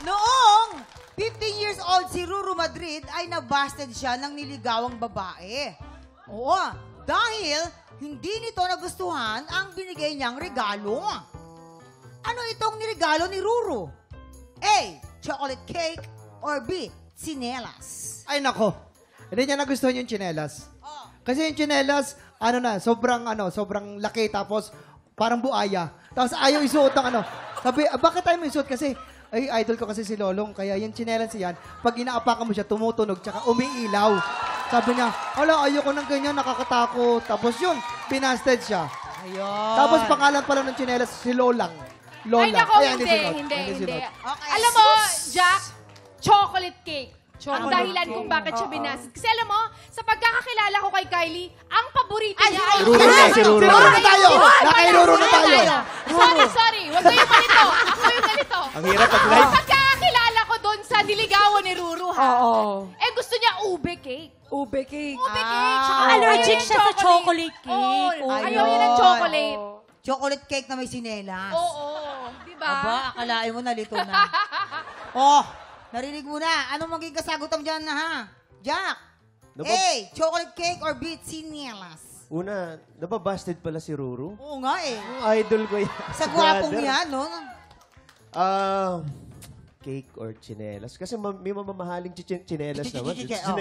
Noong 15 years old si Ruru Madrid ay nabasted siya ng niligawang babae. Oo, dahil hindi nito nagustuhan ang binigay niyang regalo. Ano itong niregalo ni Ruru? A. Chocolate cake or B. Tsinelas? Ay, nako. Hindi niya nagustuhan yung tsinelas. Oh. Kasi yung tsinelas, sobrang laki, tapos parang buaya. Tapos ayaw isuot ng Sabi, bakit tayo may isuot? Kasi, ay, idol ko kasi si Lolong, kaya yung tsinelas yan, pag inaapakan mo siya, tumutunog, tsaka umiilaw. Sabi niya, ayoko ng ganyan, nakakatakot. Tapos yun, binasted siya. Ayun. Tapos pangalan pala ng tsinelas, si Lolang. Lola. Ay, nako, Kaya hindi. Okay. Alam mo, Jack, chocolate cake. Ang Chocolate dahilan cake. kung bakit siya binasid. Kasi alam mo, sa pagkakakilala ko kay Kylie, ang paborito niya ay... Ruru na, si Ruru. Si Ruru na tayo! Nakairuro na tayo! Sorry. Huwag mo yung ganito. Ako yung ganito. Ang hirap pag live. Pagkakakilala ko doon sa niligawan ni Ruru, ha? Oo. Eh, gusto niya ube cake. Ube cake. Ube cake. Tsaka Allergic ayaw siya niya sa chocolate Oo, cake. ayaw niya ng chocolate. Chocolate cake na may sinelas. Oo. Diba? Aba, akalain mo nalito na. Oh, narinig mo na. Anong magiging kasagutan dyan na ha? Jack? A. Chocolate cake or B. Tsinelas? Una, nababasted pala si Ruru. Oo nga eh. Yung idol ko yan. Sa gwapong Brother. yan, no? Cake or tsinelas. Kasi may mamamahaling tsinelas naman. Oh.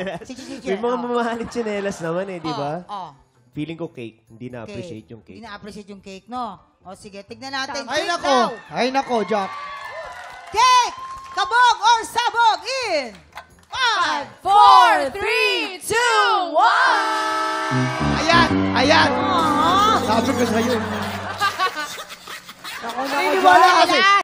May mga mamahaling tsinelas naman eh, di ba? Oh. Feeling ko cake. Hindi na-appreciate yung Hindi cake. na-appreciate yung cake, no? O sige, tignan natin. Ay, Cake nako! daw. Ay, nako, Jack. Cake! Kabog or sabog in 5, 4, 3, 2, 1! Ayan! Aww. Sabi ko sa'yo. Nako, Naniniwala kasi.